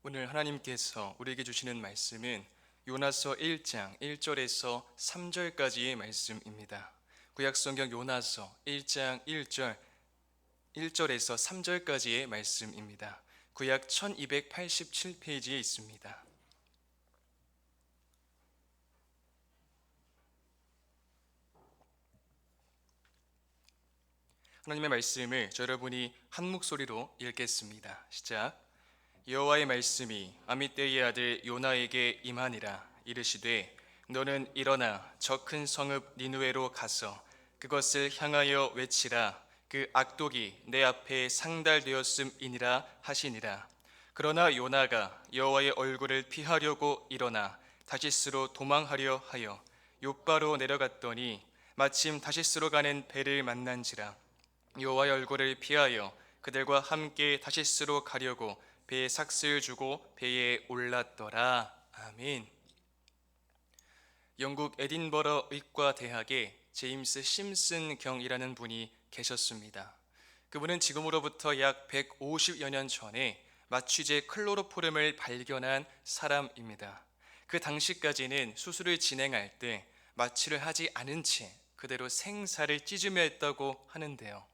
오늘 하나님께서 우리에게 주시는 말씀은 요나서 1장 1절에서 3절까지의 말씀입니다. 구약성경 요나서 1장 1절에서 3절까지의 말씀입니다. 구약 1287페이지에 있습니다. 하나님의 말씀을 여러분이 한 목소리로 읽겠습니다. 시작. 여호와의 말씀이 아미떼의 아들 요나에게 임하니라. 이르시되 너는 일어나 저 큰 성읍 니느웨로 가서 그것을 향하여 외치라. 그 악독이 내 앞에 상달되었음이니라 하시니라. 그러나 요나가 여호와의 얼굴을 피하려고 일어나 다시스로 도망하려 하여 욥바로 내려갔더니 마침 다시스로 가는 배를 만난지라. 여호와의 얼굴을 피하여 그들과 함께 다시스로 가려고 배에 삭슬 주고 배에 올랐더라. 아멘. 영국 에딘버러 의과 대학에 제임스 심슨 경이라는 분이 계셨습니다. 그분은 지금으로부터 약 150여 년 전에 마취제 클로로포름을 발견한 사람입니다. 그 당시까지는 수술을 진행할 때 마취를 하지 않은 채 그대로 생사를 찢으며 했다고 하는데요.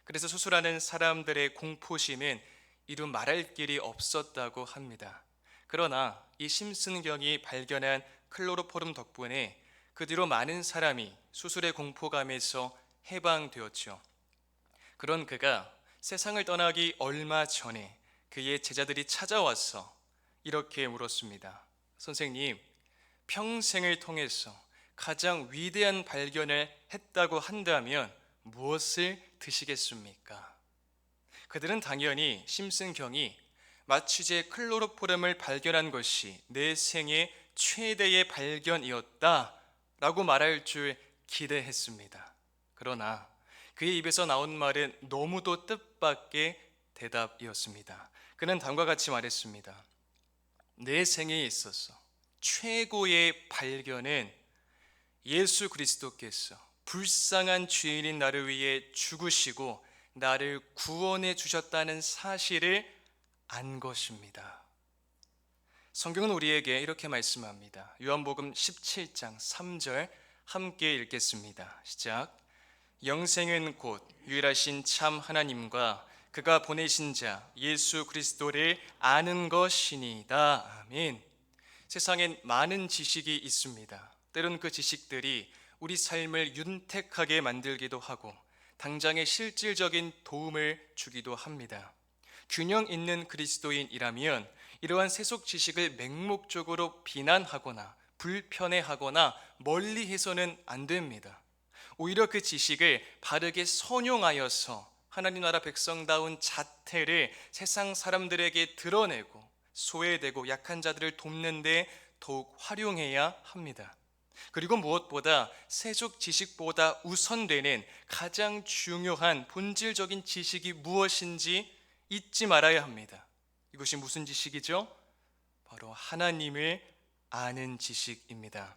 그래서 수술하는 사람들의 공포심은 이루 말할 길이 없었다고 합니다. 그러나 이 심슨경이 발견한 클로로포름 덕분에 그 뒤로 많은 사람이 수술의 공포감에서 해방되었죠. 그런 그가 세상을 떠나기 얼마 전에 그의 제자들이 찾아와서 이렇게 물었습니다. 선생님, 평생을 통해서 가장 위대한 발견을 했다고 한다면 무엇을 드시겠습니까? 그들은 당연히 심슨경이 마취제 클로로포름을 발견한 것이 내 생애 최대의 발견이었다라고 말할 줄 기대했습니다. 그러나 그의 입에서 나온 말은 너무도 뜻밖의 대답이었습니다. 그는 다음과 같이 말했습니다. 내 생애에 있어서 최고의 발견은 예수 그리스도께서 불쌍한 죄인인 나를 위해 죽으시고 나를 구원해 주셨다는 사실을 안 것입니다. 성경은 우리에게 이렇게 말씀합니다. 요한복음 17장 3절 함께 읽겠습니다. 시작. 영생은 곧 유일하신 참 하나님과 그가 보내신 자 예수 그리스도를 아는 것이니이다. 아멘. 세상엔 많은 지식이 있습니다. 때론 그 지식들이 우리 삶을 윤택하게 만들기도 하고 당장의 실질적인 도움을 주기도 합니다. 균형 있는 그리스도인이라면 이러한 세속 지식을 맹목적으로 비난하거나 불편해하거나 멀리해서는 안 됩니다. 오히려 그 지식을 바르게 선용하여서 하나님 나라 백성다운 자태를 세상 사람들에게 드러내고 소외되고 약한 자들을 돕는 데 더욱 활용해야 합니다. 그리고 무엇보다 세속 지식보다 우선되는 가장 중요한 본질적인 지식이 무엇인지 잊지 말아야 합니다. 이것이 무슨 지식이죠? 바로 하나님을 아는 지식입니다.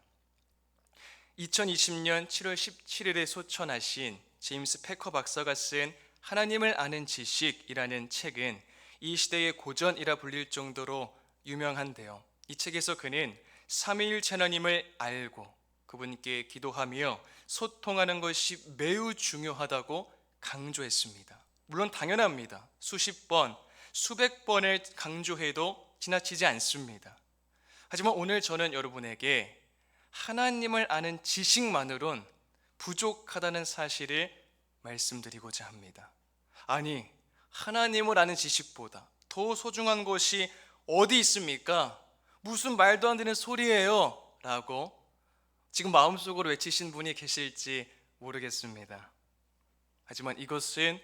2020년 7월 17일에 소천하신 제임스 패커 박사가 쓴 하나님을 아는 지식이라는 책은 이 시대의 고전이라 불릴 정도로 유명한데요. 이 책에서 그는 삼위일체 하나님을 알고 그분께 기도하며 소통하는 것이 매우 중요하다고 강조했습니다. 물론 당연합니다. 수십 번, 수백 번을 강조해도 지나치지 않습니다. 하지만 오늘 저는 여러분에게 하나님을 아는 지식만으론 부족하다는 사실을 말씀드리고자 합니다. 아니, 하나님을 아는 지식보다 더 소중한 것이 어디 있습니까? 무슨 말도 안 되는 소리예요 라고 지금 마음속으로 외치신 분이 계실지 모르겠습니다. 하지만 이것은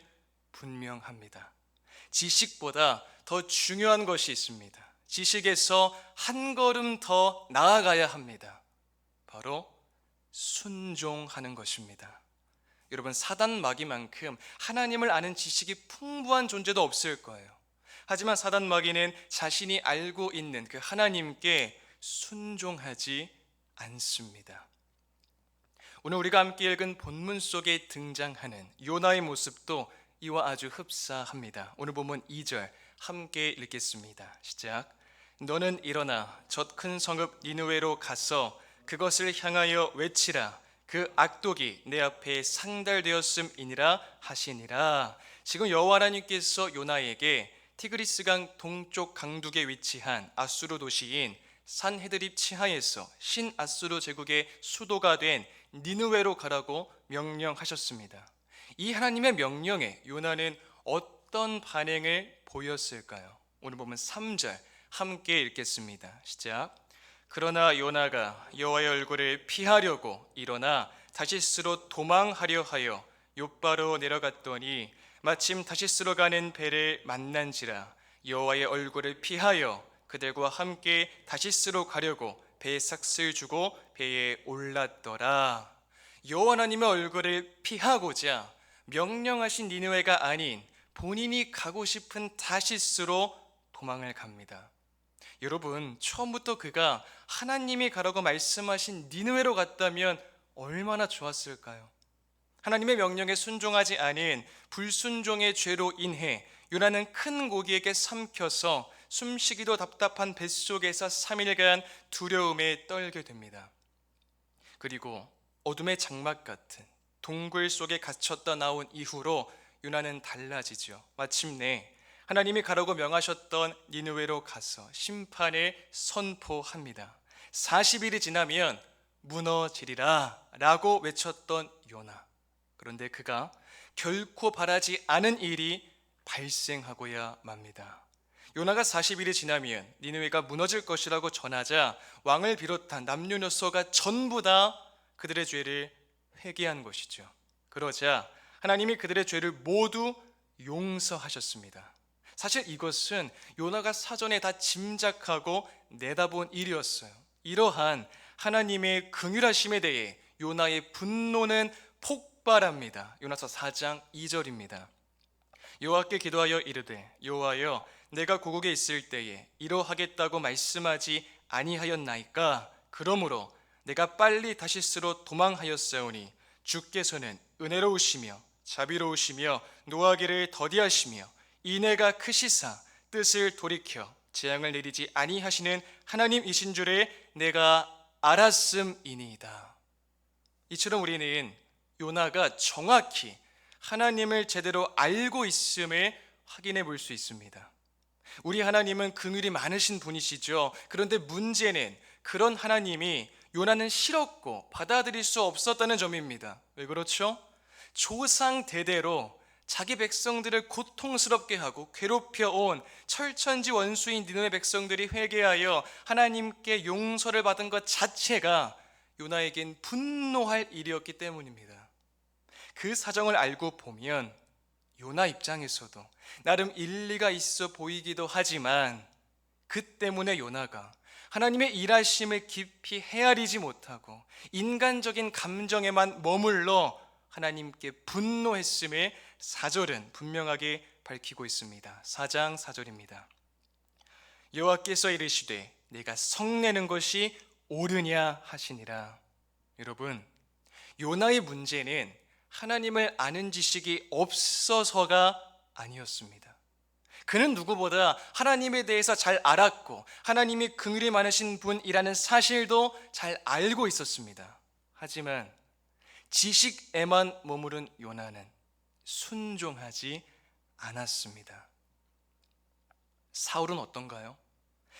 분명합니다. 지식보다 더 중요한 것이 있습니다. 지식에서 한 걸음 더 나아가야 합니다. 바로 순종하는 것입니다. 여러분, 사단 마귀만큼 하나님을 아는 지식이 풍부한 존재도 없을 거예요. 하지만 사단 마귀는 자신이 알고 있는 그 하나님께 순종하지 않습니다. 오늘 우리가 함께 읽은 본문 속에 등장하는 요나의 모습도 이와 아주 흡사합니다. 오늘 본문 2절 함께 읽겠습니다. 시작. 너는 일어나 저 큰 성읍 니느웨로 가서 그것을 향하여 외치라. 그 악독이 내 앞에 상달되었음이니라 하시니라. 지금 여호와 하나님께서 요나에게 티그리스강 동쪽 강둑에 위치한 아수르 도시인 산헤드립 치하에서 신아수르 제국의 수도가 된 니느웨로 가라고 명령하셨습니다. 이 하나님의 명령에 요나는 어떤 반응을 보였을까요? 오늘 보면 3절 함께 읽겠습니다. 시작. 그러나 요나가 여호와의 얼굴을 피하려고 일어나 다시스로 도망하려 하여 욥바로 내려갔더니 마침 다시스로 가는 배를 만난지라. 여호와의 얼굴을 피하여 그들과 함께 다시스로 가려고 배에 삭슬 주고 배에 올랐더라. 여호와 하나님의 얼굴을 피하고자 명령하신 니느웨가 아닌 본인이 가고 싶은 다시스로 도망을 갑니다. 여러분, 처음부터 그가 하나님이 가라고 말씀하신 니느웨로 갔다면 얼마나 좋았을까요? 하나님의 명령에 순종하지 않은 불순종의 죄로 인해 요나는 큰 고기에게 삼켜서 숨쉬기도 답답한 뱃속에서 3일간 두려움에 떨게 됩니다. 그리고 어둠의 장막 같은 동굴 속에 갇혔다 나온 이후로 요나는 달라지죠. 마침내 하나님이 가라고 명하셨던 니느웨로 가서 심판을 선포합니다. 40일이 지나면 무너지리라 라고 외쳤던 요나. 그런데 그가 결코 바라지 않은 일이 발생하고야 맙니다. 요나가 40일이 지나면 니느웨가 무너질 것이라고 전하자 왕을 비롯한 남녀노소가 전부 다 그들의 죄를 회개한 것이죠. 그러자 하나님이 그들의 죄를 모두 용서하셨습니다. 사실 이것은 요나가 사전에 다 짐작하고 내다본 일이었어요. 이러한 하나님의 긍휼하심에 대해 요나의 분노는 폭발합니다. 요나서 4장 2절입니다. 여호와께 기도하여 이르되 여호와여 내가 고국에 있을 때에 이러하겠다고 말씀하지 아니하였나이까. 그러므로 내가 빨리 다시스로 도망하였사오니 주께서는 은혜로우시며 자비로우시며 노하기를 더디하시며 인애가 크시사 뜻을 돌이켜 재앙을 내리지 아니하시는 하나님이신 줄을 내가 알았음이니이다. 이처럼 우리는 요나가 정확히 하나님을 제대로 알고 있음을 확인해 볼 수 있습니다. 우리 하나님은 긍휼이 많으신 분이시죠. 그런데 문제는 그런 하나님이 요나는 싫었고 받아들일 수 없었다는 점입니다. 왜 그렇죠? 조상 대대로 자기 백성들을 고통스럽게 하고 괴롭혀 온 철천지 원수인 니느웨 백성들이 회개하여 하나님께 용서를 받은 것 자체가 요나에겐 분노할 일이었기 때문입니다. 그 사정을 알고 보면 요나 입장에서도 나름 일리가 있어 보이기도 하지만 그 때문에 요나가 하나님의 일하심을 깊이 헤아리지 못하고 인간적인 감정에만 머물러 하나님께 분노했음을 4절은 분명하게 밝히고 있습니다. 4장 4절입니다. 여호와께서 이르시되 내가 성내는 것이 옳으냐 하시니라. 여러분, 요나의 문제는 하나님을 아는 지식이 없어서가 아니었습니다. 그는 누구보다 하나님에 대해서 잘 알았고 하나님이 긍휼이 많으신 분이라는 사실도 잘 알고 있었습니다. 하지만 지식에만 머무른 요나는 순종하지 않았습니다. 사울은 어떤가요?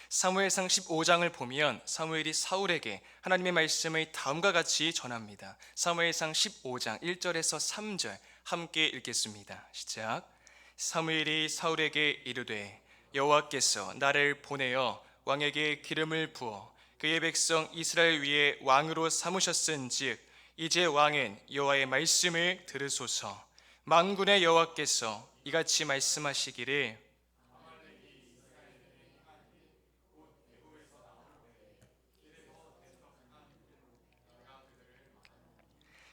사무엘상 15장을 보면 사무엘이 사울에게 하나님의 말씀을 다음과 같이 전합니다. 사무엘상 15장 1절에서 3절 함께 읽겠습니다. 시작. 사무엘이 사울에게 이르되 여호와께서 나를 보내어 왕에게 기름을 부어 그의 백성 이스라엘 위에 왕으로 삼으셨은즉 이제 왕은 여호와의 말씀을 들으소서. 만군의 여호와께서 이같이 말씀하시기를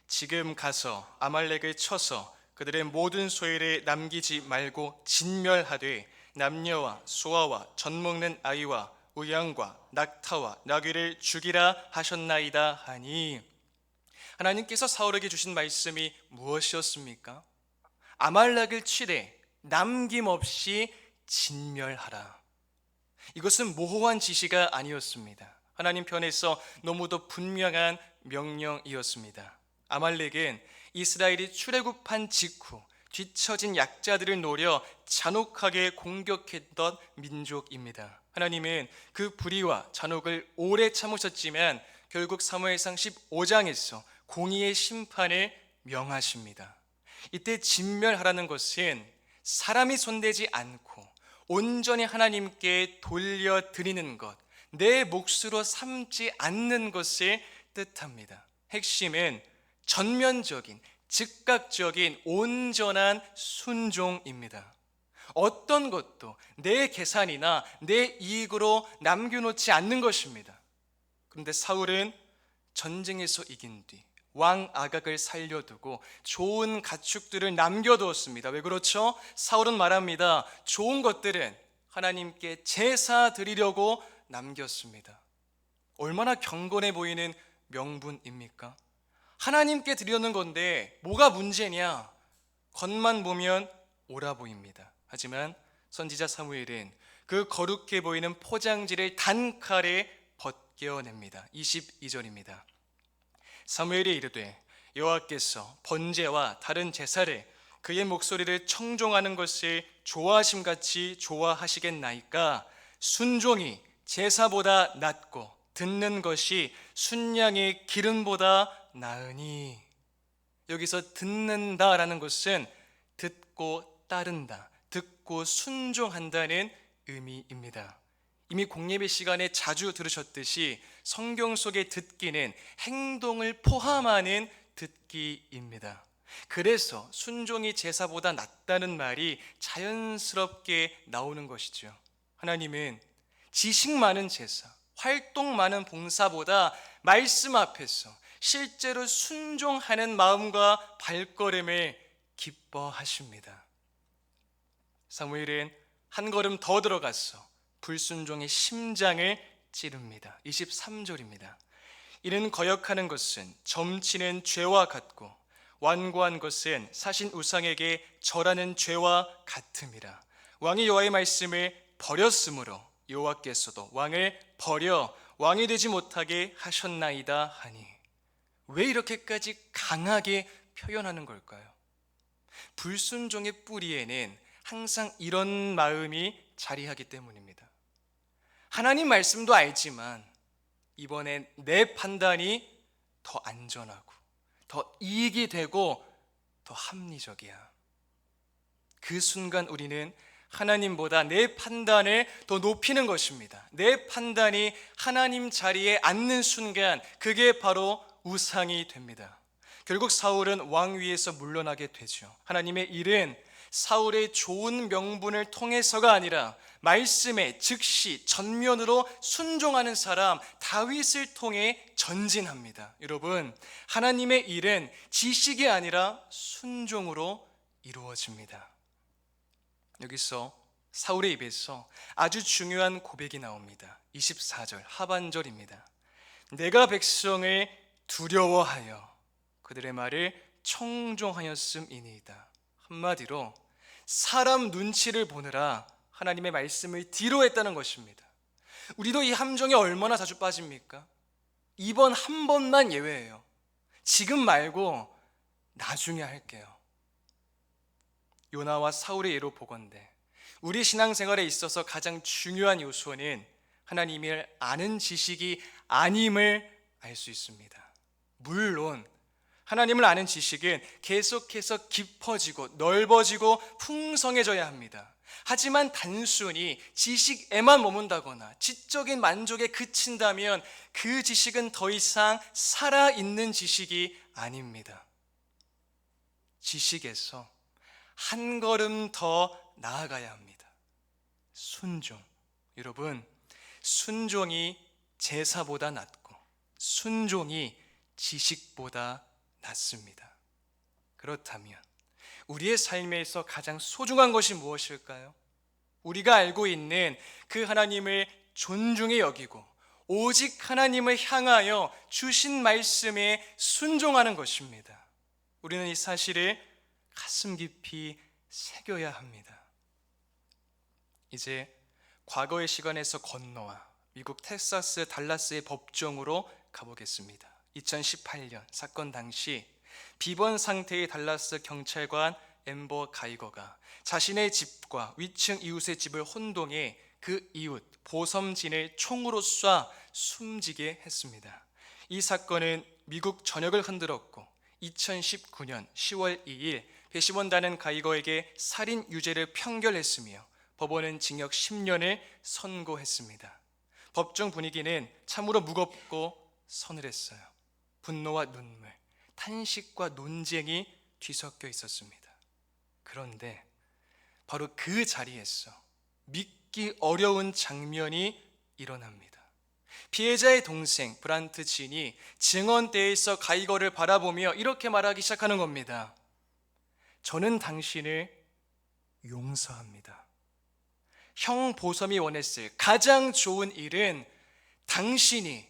지금 가서 아말렉을 쳐서 그들의 모든 소유를 남기지 말고 진멸하되 남녀와 소아와 젖먹는 아이와 우양과 낙타와 나귀를 죽이라 하셨나이다 하니, 하나님께서 사울에게 주신 말씀이 무엇이었습니까? 아말렉을 치되 남김없이 진멸하라. 이것은 모호한 지시가 아니었습니다. 하나님 편에서 너무도 분명한 명령이었습니다. 아말렉은 이스라엘이 출애굽한 직후 뒤처진 약자들을 노려 잔혹하게 공격했던 민족입니다. 하나님은 그 불의와 잔혹을 오래 참으셨지만 결국 사무엘상 15장에서 공의의 심판을 명하십니다. 이때 진멸하라는 것은 사람이 손대지 않고 온전히 하나님께 돌려드리는 것, 내 몫으로 삼지 않는 것을 뜻합니다. 핵심은 전면적인, 즉각적인 온전한 순종입니다. 어떤 것도 내 계산이나 내 이익으로 남겨놓지 않는 것입니다. 그런데 사울은 전쟁에서 이긴 뒤 왕 아각을 살려두고 좋은 가축들을 남겨두었습니다. 왜 그렇죠? 사울은 말합니다. 좋은 것들은 하나님께 제사 드리려고 남겼습니다. 얼마나 경건해 보이는 명분입니까? 하나님께 드리려는 건데 뭐가 문제냐? 겉만 보면 옳아 보입니다. 하지만 선지자 사무엘은 그 거룩해 보이는 포장지를 단칼에 벗겨냅니다. 22절입니다. 사무엘이 이르되 여호와께서 번제와 다른 제사를 그의 목소리를 청종하는 것을 좋아하심같이 좋아하시겠나이까? 순종이 제사보다 낫고 듣는 것이 순양의 기름보다 나으니. 여기서 듣는다라는 것은 듣고 따른다, 듣고 순종한다는 의미입니다. 이미 공예배 시간에 자주 들으셨듯이 성경 속의 듣기는 행동을 포함하는 듣기입니다. 그래서 순종이 제사보다 낫다는 말이 자연스럽게 나오는 것이죠. 하나님은 지식 많은 제사, 활동 많은 봉사보다 말씀 앞에서 실제로 순종하는 마음과 발걸음을 기뻐하십니다. 사무엘은 한 걸음 더 들어가서 불순종의 심장을 찌릅니다. 23절입니다. 이는 거역하는 것은 점치는 죄와 같고 완고한 것은 사신 우상에게 절하는 죄와 같음이라. 왕이 여호와의 말씀을 버렸으므로 여호와께서도 왕을 버려 왕이 되지 못하게 하셨나이다 하니. 왜 이렇게까지 강하게 표현하는 걸까요? 불순종의 뿌리에는 항상 이런 마음이 자리하기 때문입니다. 하나님 말씀도 알지만 이번엔 내 판단이 더 안전하고 더 이익이 되고 더 합리적이야. 그 순간 우리는 하나님보다 내 판단을 더 높이는 것입니다. 내 판단이 하나님 자리에 앉는 순간 그게 바로 우상이 됩니다. 결국 사울은 왕 위에서 물러나게 되죠. 하나님의 일은 사울의 좋은 명분을 통해서가 아니라 말씀에 즉시 전면으로 순종하는 사람 다윗을 통해 전진합니다. 여러분, 하나님의 일은 지식이 아니라 순종으로 이루어집니다. 여기서 사울의 입에서 아주 중요한 고백이 나옵니다. 24절 하반절입니다. 내가 백성을 두려워하여 그들의 말을 청종하였음이니이다. 한마디로 사람 눈치를 보느라 하나님의 말씀을 뒤로 했다는 것입니다. 우리도 이 함정에 얼마나 자주 빠집니까? 이번 한 번만 예외예요. 지금 말고 나중에 할게요. 요나와 사울의 예로 보건대 우리 신앙생활에 있어서 가장 중요한 요소는 하나님을 아는 지식이 아님을 알 수 있습니다. 물론 하나님을 아는 지식은 계속해서 깊어지고 넓어지고 풍성해져야 합니다. 하지만 단순히 지식에만 머문다거나 지적인 만족에 그친다면 그 지식은 더 이상 살아있는 지식이 아닙니다. 지식에서 한 걸음 더 나아가야 합니다. 순종. 여러분, 순종이 제사보다 낫고 순종이 지식보다 낫습니다. 그렇다면 우리의 삶에서 가장 소중한 것이 무엇일까요? 우리가 알고 있는 그 하나님을 존중히 여기고 오직 하나님을 향하여 주신 말씀에 순종하는 것입니다. 우리는 이 사실을 가슴 깊이 새겨야 합니다. 이제 과거의 시간에서 건너와 미국 텍사스 달라스의 법정으로 가보겠습니다. 2018년 사건 당시 비번 상태의 달라스 경찰관 앰버 가이거가 자신의 집과 위층 이웃의 집을 혼동해 그 이웃 보섬진을 총으로 쏴 숨지게 했습니다. 이 사건은 미국 전역을 흔들었고 2019년 10월 2일 배심원단은 가이거에게 살인 유죄를 판결했으며 법원은 징역 10년을 선고했습니다. 법정 분위기는 참으로 무겁고 서늘했어요. 분노와 눈물, 탄식과 논쟁이 뒤섞여 있었습니다. 그런데 바로 그 자리에서 믿기 어려운 장면이 일어납니다. 피해자의 동생 브란트 진이 증언대에서 가이거를 바라보며 이렇게 말하기 시작하는 겁니다. 저는 당신을 용서합니다. 형 보섬이 원했을 가장 좋은 일은 당신이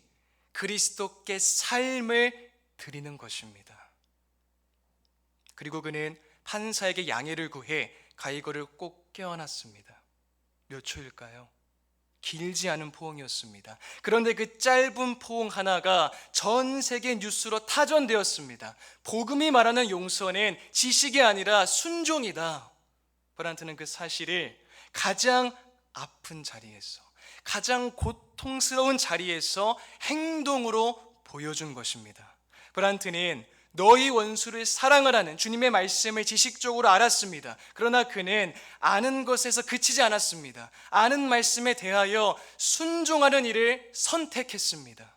그리스도께 삶을 드리는 것입니다. 그리고 그는 판사에게 양해를 구해 가이거를 꼭 껴안았습니다. 몇 초일까요? 길지 않은 포옹이었습니다. 그런데 그 짧은 포옹 하나가 전 세계 뉴스로 타전되었습니다. 복음이 말하는 용서는 지식이 아니라 순종이다. 브란트는 그 사실을 가장 아픈 자리에서, 가장 고통스러운 자리에서 행동으로 보여준 것입니다. 브란트는 너희 원수를 사랑을 하는 주님의 말씀을 지식적으로 알았습니다. 그러나 그는 아는 것에서 그치지 않았습니다. 아는 말씀에 대하여 순종하는 일을 선택했습니다.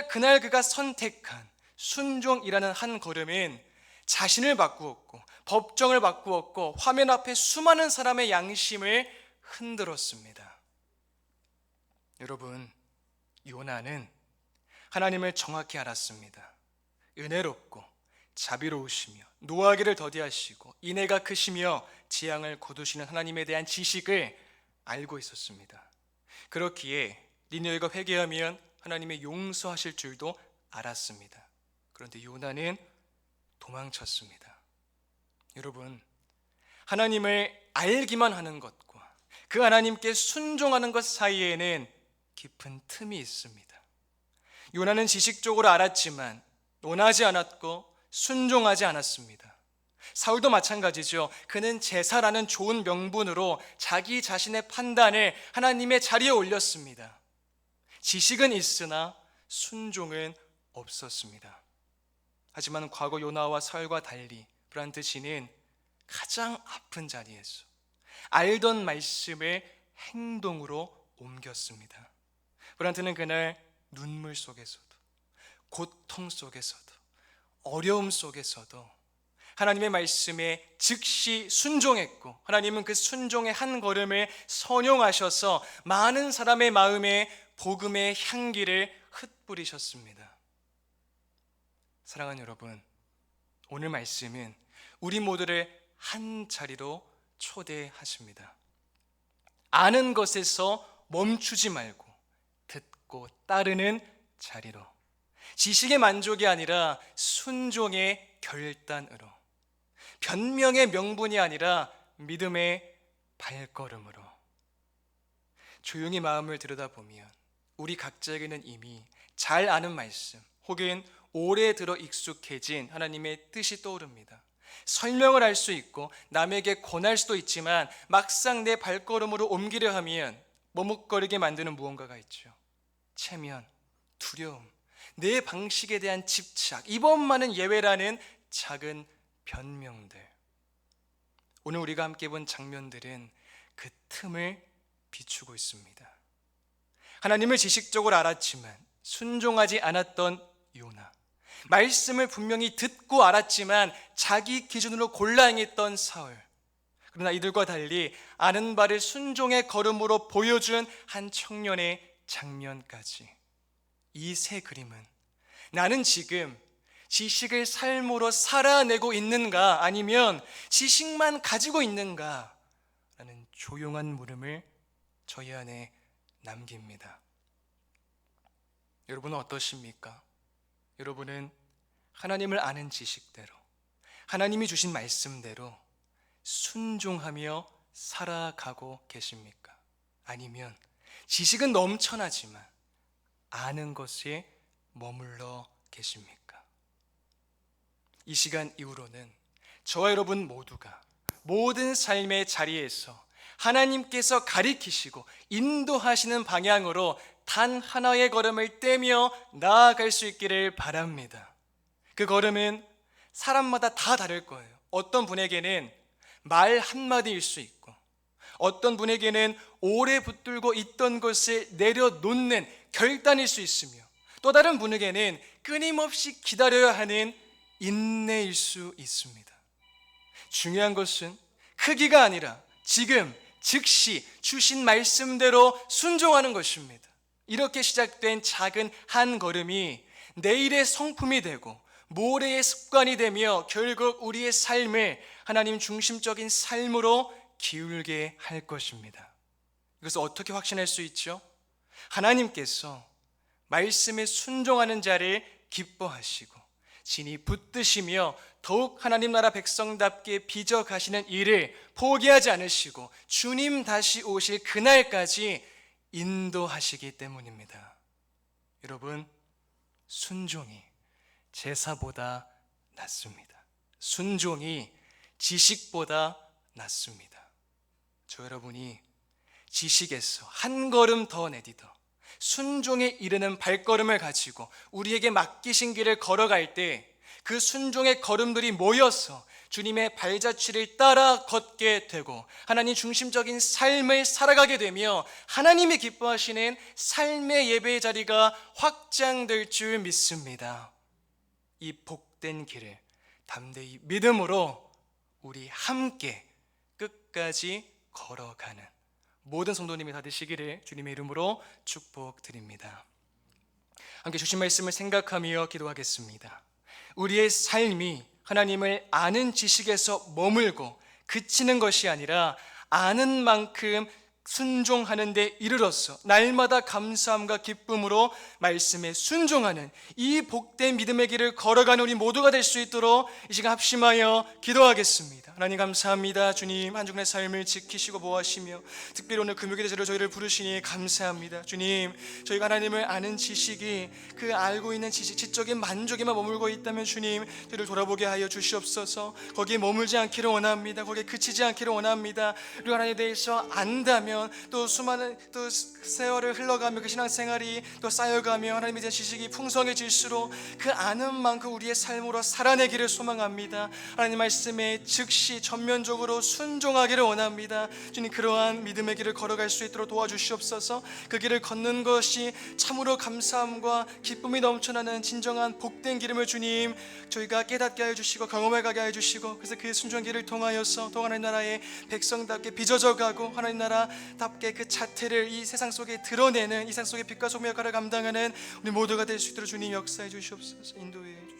그날 그가 선택한 순종이라는 한 걸음은 자신을 바꾸었고 법정을 바꾸었고 화면 앞에 수많은 사람의 양심을 흔들었습니다. 여러분, 요나는 하나님을 정확히 알았습니다. 은혜롭고 자비로우시며 노하기를 더디하시고 인애가 크시며 재앙을 거두시는 하나님에 대한 지식을 알고 있었습니다. 그렇기에 니느웨가 회개하면 하나님의 용서하실 줄도 알았습니다. 그런데 요나는 도망쳤습니다. 여러분, 하나님을 알기만 하는 것과 그 하나님께 순종하는 것 사이에는 깊은 틈이 있습니다. 요나는 지식적으로 알았지만 논하지 않았고 순종하지 않았습니다. 사울도 마찬가지죠. 그는 제사라는 좋은 명분으로 자기 자신의 판단을 하나님의 자리에 올렸습니다. 지식은 있으나 순종은 없었습니다. 하지만 과거 요나와 사울과 달리 브란트 진은 가장 아픈 자리에서 알던 말씀을 행동으로 옮겼습니다. 브란트는 그날 눈물 속에서도 고통 속에서도 어려움 속에서도 하나님의 말씀에 즉시 순종했고 하나님은 그 순종의 한 걸음을 선용하셔서 많은 사람의 마음에 복음의 향기를 흩뿌리셨습니다. 사랑하는 여러분, 오늘 말씀은 우리 모두를 한 자리로 초대하십니다. 아는 것에서 멈추지 말고 듣고 따르는 자리로, 지식의 만족이 아니라 순종의 결단으로, 변명의 명분이 아니라 믿음의 발걸음으로. 조용히 마음을 들여다보면 우리 각자에게는 이미 잘 아는 말씀 혹은 오래 들어 익숙해진 하나님의 뜻이 떠오릅니다. 설명을 할 수 있고 남에게 권할 수도 있지만 막상 내 발걸음으로 옮기려 하면 머뭇거리게 만드는 무언가가 있죠. 체면, 두려움, 내 방식에 대한 집착, 이번만은 예외라는 작은 변명들. 오늘 우리가 함께 본 장면들은 그 틈을 비추고 있습니다. 하나님을 지식적으로 알았지만 순종하지 않았던 요나, 말씀을 분명히 듣고 알았지만 자기 기준으로 골라 행했던 사울, 그러나 이들과 달리 아는 바를 순종의 걸음으로 보여준 한 청년의 장면까지. 이 세 그림은 나는 지금 지식을 삶으로 살아내고 있는가 아니면 지식만 가지고 있는가 라는 조용한 물음을 저희 안에 남깁니다. 여러분은 어떠십니까? 여러분은 하나님을 아는 지식대로, 하나님이 주신 말씀대로 순종하며 살아가고 계십니까? 아니면 지식은 넘쳐나지만 아는 것에 머물러 계십니까? 이 시간 이후로는 저와 여러분 모두가 모든 삶의 자리에서 하나님께서 가리키시고 인도하시는 방향으로 단 하나의 걸음을 떼며 나아갈 수 있기를 바랍니다. 그 걸음은 사람마다 다 다를 거예요. 어떤 분에게는 말 한마디일 수 있고, 어떤 분에게는 오래 붙들고 있던 것을 내려놓는 결단일 수 있으며, 또 다른 분에게는 끊임없이 기다려야 하는 인내일 수 있습니다. 중요한 것은 크기가 아니라 지금 즉시 주신 말씀대로 순종하는 것입니다. 이렇게 시작된 작은 한 걸음이 내일의 성품이 되고 모래의 습관이 되며 결국 우리의 삶을 하나님 중심적인 삶으로 기울게 할 것입니다. 이것을 어떻게 확신할 수 있죠? 하나님께서 말씀에 순종하는 자를 기뻐하시고 진히 붙드시며 더욱 하나님 나라 백성답게 빚어 가시는 일을 포기하지 않으시고 주님 다시 오실 그날까지 인도하시기 때문입니다. 여러분, 순종이 제사보다 낫습니다. 순종이 지식보다 낫습니다. 저 여러분이 지식에서 한 걸음 더 내딛어 순종에 이르는 발걸음을 가지고 우리에게 맡기신 길을 걸어갈 때 그 순종의 걸음들이 모여서 주님의 발자취를 따라 걷게 되고 하나님 중심적인 삶을 살아가게 되며 하나님이 기뻐하시는 삶의 예배의 자리가 확장될 줄 믿습니다. 이 복된 길을 담대히 믿음으로 우리 함께 끝까지 걸어가는 모든 성도님이 다 되시기를 주님의 이름으로 축복드립니다. 함께 주신 말씀을 생각하며 기도하겠습니다. 우리의 삶이 하나님을 아는 지식에서 머물고 그치는 것이 아니라 아는 만큼 순종하는 데 이르러서 날마다 감사함과 기쁨으로 말씀에 순종하는 이 복된 믿음의 길을 걸어가는 우리 모두가 될 수 있도록 이 시간 합심하여 기도하겠습니다. 하나님 감사합니다. 주님 한 주간의 삶을 지키시고 보호하시며 특별히 오늘 금요일의 제로 저희를 부르시니 감사합니다. 주님, 저희가 하나님을 아는 지식이 그 알고 있는 지식, 지적인 만족에만 머물고 있다면 주님 저희를 돌아보게 하여 주시옵소서. 거기에 머물지 않기를 원합니다. 거기에 그치지 않기를 원합니다. 우리가 하나님에 대해서 안다면 또 수많은 또 세월을 흘러가며 그 신앙생활이 또 쌓여가며 하나님에 대한 지식이 풍성해질수록 그 아는 만큼 우리의 삶으로 살아내기를 소망합니다. 하나님 말씀에 즉시 전면적으로 순종하기를 원합니다. 주님, 그러한 믿음의 길을 걸어갈 수 있도록 도와주시옵소서. 그 길을 걷는 것이 참으로 감사함과 기쁨이 넘쳐나는 진정한 복된 길임을 주님 저희가 깨닫게 하여 주시고 경험해 가게 하여 주시고, 그래서 그 순종 길을 통하여서 또 하나님 나라의 백성답게 빚어져 가고 하나님 나라답게 그 자태를 이 세상 속에 드러내는 이 세상 속의 빛과 소금의 역할을 감당하는 우리 모두가 될 수 있도록 주님 역사해 주시옵소서. 인도해 주시옵소서.